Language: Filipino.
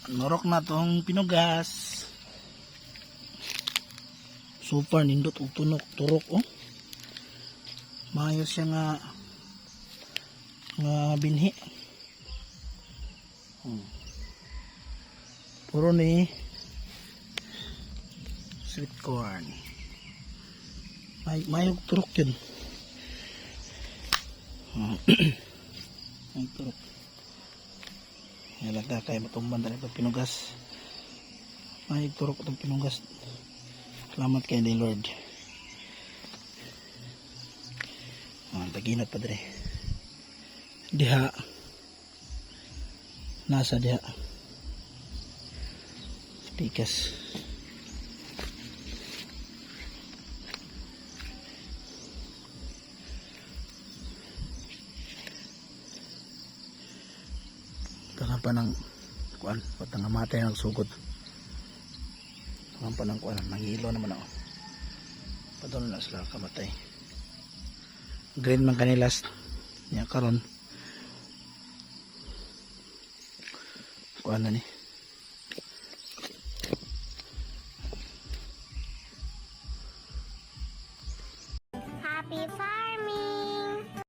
Norok na tong pinugas. Super nindot og tunok turok oh. Maayo siya nga binhi. Puro ni sweet corn. May turok yun. May turok. Nalagda kayo matumban na ito pinugas. May turok itong pinugas. Salamat kay ni Lord. Taginat pa dre. Diha. Nasa diha. Pikas. Tangan pa ng kuan, patang matay ng sugod. Tangan pa ng kuan, nangilo naman ako. Padon na sila kamatay. Green man kanilas niya karon. Kuan na ni.